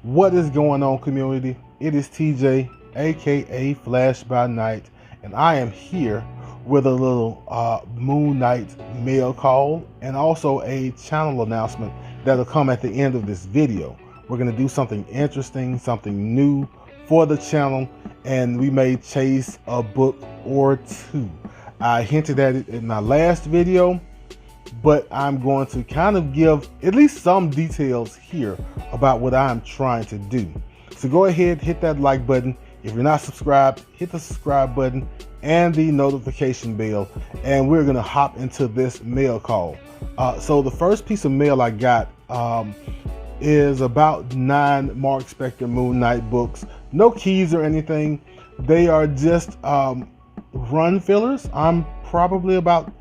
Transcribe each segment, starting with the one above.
What is going on, community? It is TJ, aka Flash by Night, and I am here with a little Moon Knight mail call and also a channel announcement that'll come at the end of this video. We're going to do something interesting, something new for the channel, and we may chase a book or two. I hinted at it in my last video, but I'm going to kind of give at least some details here about what I'm trying to do. So go ahead, hit that like button. If you're not subscribed, hit the subscribe button and the notification bell, and we're gonna hop into this mail call. So the first piece of mail I got is about 9 Mark Spector Moon Knight books. No keys or anything. They are just run fillers. I'm probably about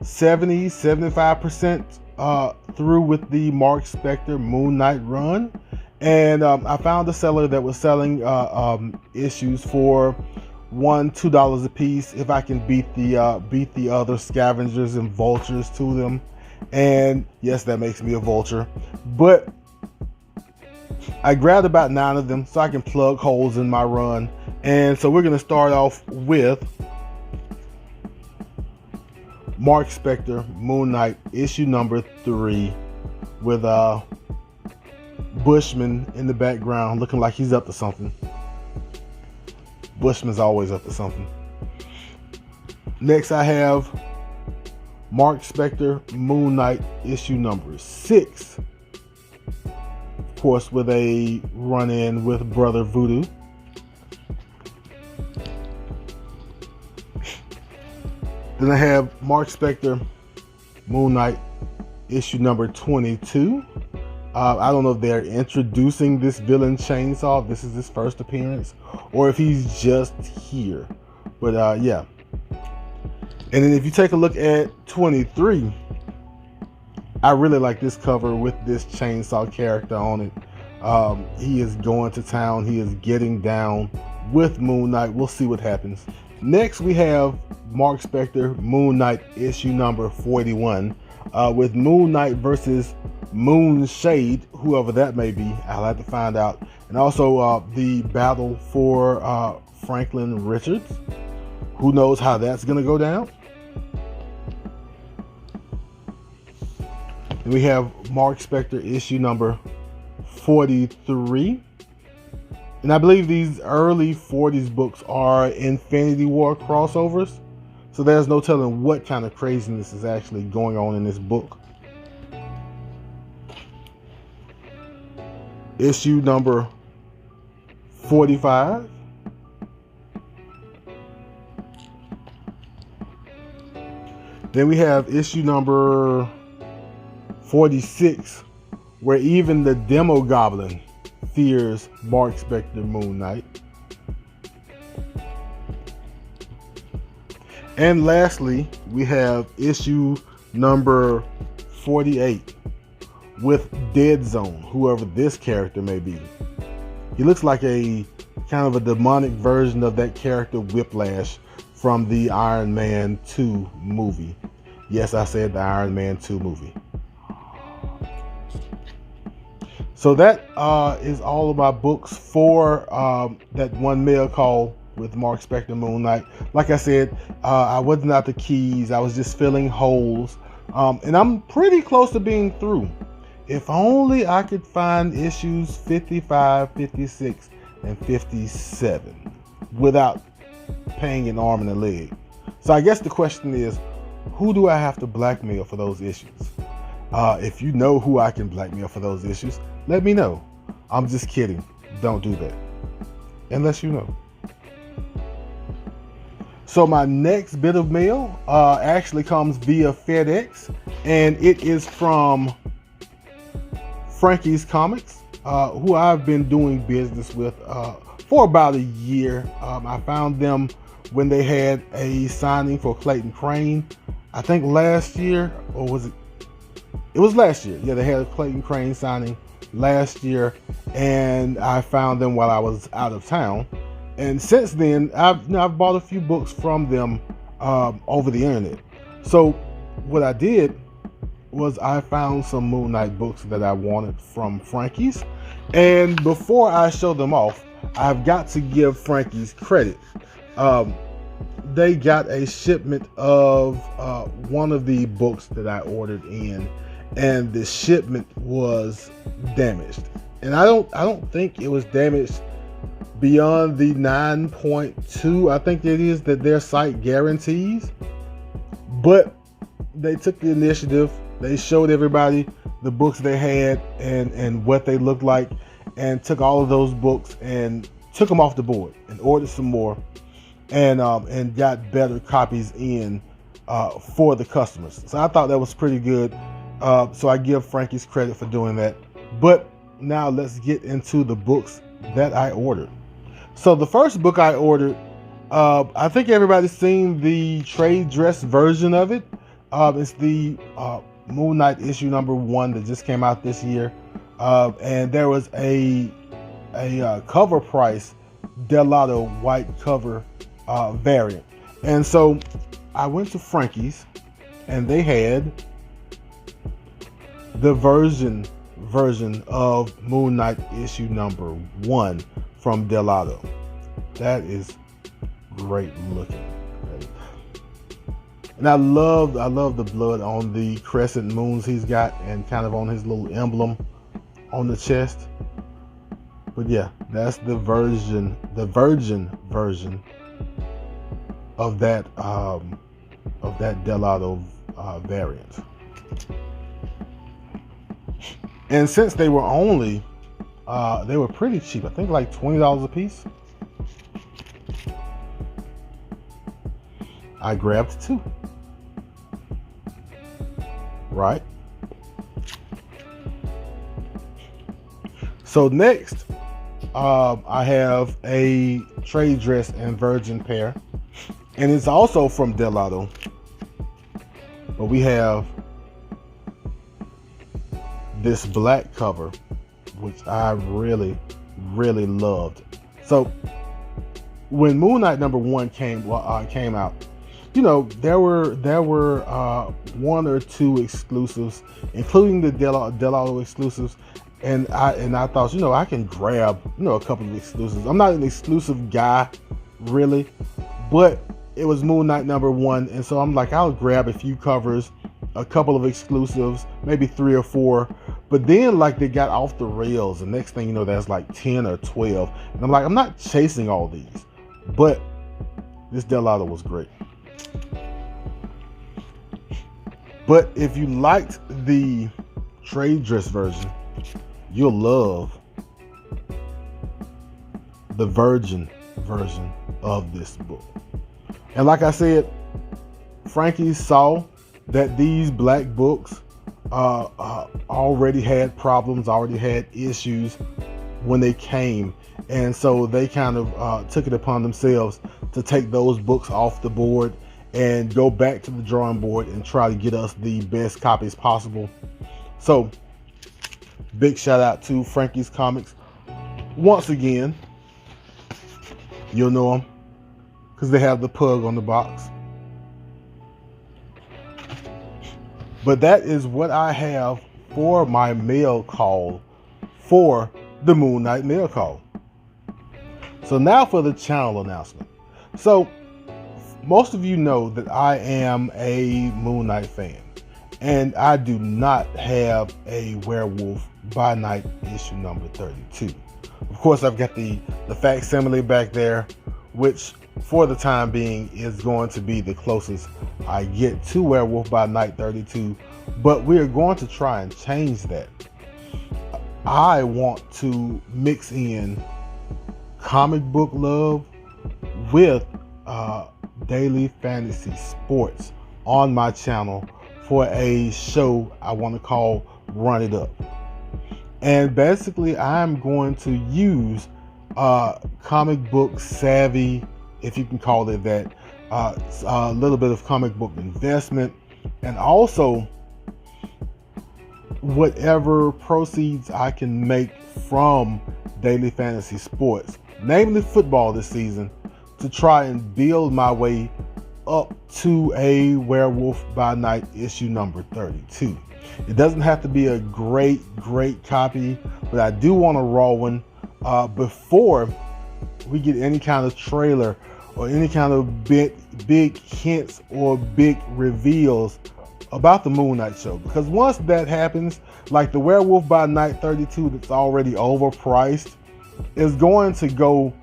75% through with the Mark Spector Moon Knight run, and I found a seller that was selling issues for $2 a piece if I can beat the other scavengers and vultures to them. And yes, that makes me a vulture, but I grabbed about 9 of them so I can plug holes in my run. And so we're going to start off with Mark Spector Moon Knight issue number 3 with Bushman in the background looking like he's up to something. Bushman's always up to something. Next I have Mark Spector Moon Knight issue number 6, of course with a run-in with Brother Voodoo. Then I have Mark Spector Moon Knight issue number 22. I don't know if they're introducing this villain Chainsaw, if this is his first appearance, or if he's just here. But yeah. And then if you take a look at 23, I really like this cover with this Chainsaw character on it. He is going to town. He is getting down with Moon Knight. We'll see what happens. Next we have Mark Spector Moon Knight issue number 41 with Moon Knight versus Moon Shade, whoever that may be. I'll have to find out. And also the battle for Franklin Richards. Who knows how that's gonna go down. And we have Mark Spector issue number 43. And I believe these early 40s books are Infinity War crossovers. So there's no telling what kind of craziness is actually going on in this book. Issue number 45. Then we have issue number 46, where even the Demo Goblin fears Mark Spector Moon Knight. And lastly, we have issue number 48 with Dead Zone, whoever this character may be. He looks like a kind of a demonic version of that character Whiplash from the Iron Man 2 movie. Yes, I said the Iron Man 2 movie. So that is all of my books for that one mail call with Mark Spector Moon Knight. Like I said, I wasn't out the keys. I was just filling holes. And I'm pretty close to being through. If only I could find issues 55, 56, and 57 without paying an arm and a leg. So I guess the question is, who do I have to blackmail for those issues? If you know who I can blackmail for those issues, let me know. I'm just kidding. Don't do that. Unless you know. So my next bit of mail actually comes via FedEx, and it is from Frankies Comics, who I've been doing business with for about a year. I found them when they had a signing for Clayton Crane. I think last year, or was it? It was last year. Yeah, they had a Clayton Crane signing last year, and I found them while I was out of town. And since then, I've bought a few books from them over the internet. So what I did was I found some Moon Knight books that I wanted from Frankies. And before I show them off, I've got to give Frankies credit. They got a shipment of one of the books that I ordered in, and the shipment was damaged. And I don't think it was damaged beyond the 9.2, I think it is, that their site guarantees. But they took the initiative. They showed everybody the books they had and what they looked like, and took all of those books and took them off the board and ordered some more, and got better copies in for the customers. So I thought that was pretty good. So I give Frankie's credit for doing that. But now let's get into the books that I ordered. So the first book I ordered, I think everybody's seen the trade dress version of it. It's the Moon Knight issue number 1 that just came out this year. And there was a cover price Dell'Otto white cover variant. And so I went to Frankie's, and they had the version of Moon Knight issue number 1 from Dell'Otto. That is great looking. And I love the blood on the crescent moons he's got, and kind of on his little emblem on the chest. But yeah, that's the virgin version of that Dell'Otto variant. And since they were only they were pretty cheap, I think like $20 a piece, I grabbed 2. Right? So next, I have a trade dress and virgin pair, and it's also from Dell'Otto. But we have this black cover, which I really loved. So when Moon Knight number 1 came out, you know, there were 1 or 2 exclusives, including the Dell'Otto exclusives, and I thought, you know, I can grab, you know, a couple of exclusives. I'm not an exclusive guy, really, but it was Moon Knight number 1, and so I'm like, I'll grab a few covers, a couple of exclusives, maybe 3 or 4. But then, like, they got off the rails, and next thing you know, that's like 10 or 12, and I'm like, I'm not chasing all these, but this Dell'Otto was great. But if you liked the trade dress version, you'll love the virgin version of this book. And like I said, Frankie saw that these black books already had problems, already had issues when they came, and so they kind of took it upon themselves to take those books off the board and go back to the drawing board and try to get us the best copies possible. So big shout out to Frankies Comics once again. You'll know them because they have the pug on the box. But that is what I have for my mail call for the Moon Knight mail call. So now for the channel announcement. So most of you know that I am a Moon Knight fan, and I do not have a Werewolf by Night issue number 32. Of course, I've got the facsimile back there, which for the time being is going to be the closest I get to Werewolf by Night 32, but we're going to try and change that. I want to mix in comic book love with daily fantasy sports on my channel for a show I want to call Run It Up. And basically I'm going to use comic book savvy, if you can call it that, a little bit of comic book investment, and also whatever proceeds I can make from daily fantasy sports, namely football this season, to try and build my way up to a Werewolf by Night issue number 32. It doesn't have to be a great copy, but I do want a raw one before we get any kind of trailer or any kind of big hints or big reveals about the Moon Knight show. Because once that happens, like the Werewolf by Night 32 that's already overpriced is going to go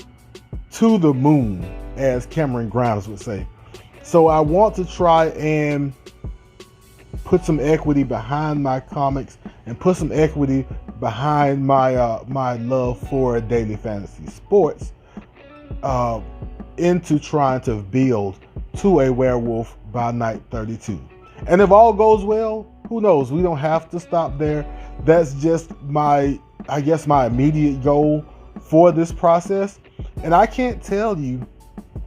to the moon, as Cameron Grimes would say. So I want to try and put some equity behind my comics and put some equity behind my my love for daily fantasy sports into trying to build to a Werewolf by Night 32. And if all goes well, who knows? We don't have to stop there. That's just my immediate goal for this process. And I can't tell you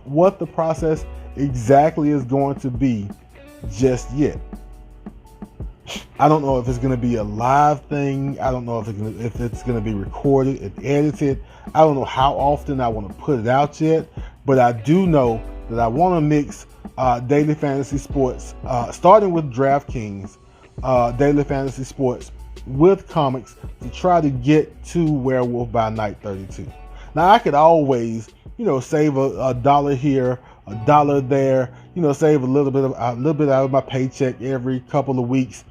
what the process exactly is going to be just yet. I don't know if it's going to be a live thing. I don't know if it's going to be recorded and edited. I don't know how often I want to put it out yet, but I do know that I want to mix daily fantasy sports, starting with DraftKings, daily fantasy sports with comics to try to get to Werewolf by Night 32. Now I could always, save a dollar here, a dollar there, save a little bit out of my paycheck every couple of weeks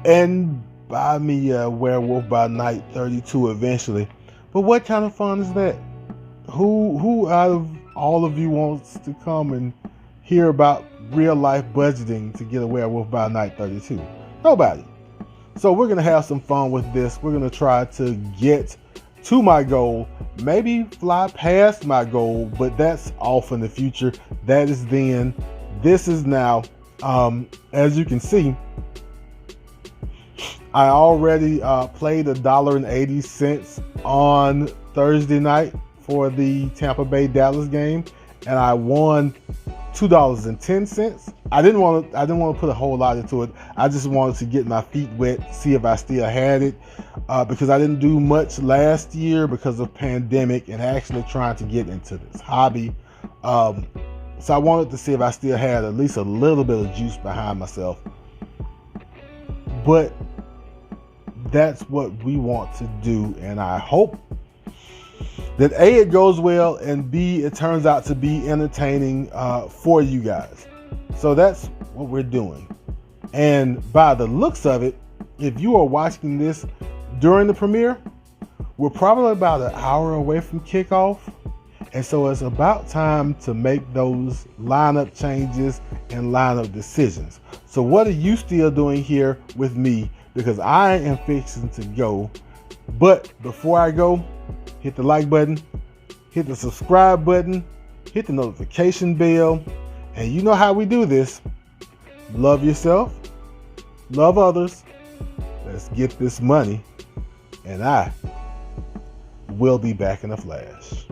and buy me a Werewolf by Night 32 eventually. But what kind of fun is that? Who out of all of you wants to come and hear about real life budgeting to get a Werewolf by Night 32? Nobody. So we're going to have some fun with this. We're going to try to get to my goal, maybe fly past my goal, but that's off in the future. That is then. This is now. As you can see, I already played $1.80 on Thursday night for the Tampa Bay Dallas game, and I won $2.10. I didn't want to put a whole lot into it. I just wanted to get my feet wet, see if I still had it, because I didn't do much last year because of pandemic and actually trying to get into this hobby. So I wanted to see if I still had at least a little bit of juice behind myself. But that's what we want to do, and I hope that A, it goes well, and B, it turns out to be entertaining for you guys. So that's what we're doing. And by the looks of it, if you are watching this during the premiere, we're probably about an hour away from kickoff. And so it's about time to make those lineup changes and lineup decisions. So what are you still doing here with me? Because I am fixing to go. But before I go, hit the like button, hit the subscribe button, hit the notification bell, and you know how we do this. Love yourself, love others. Let's get this money, and I will be back in a flash.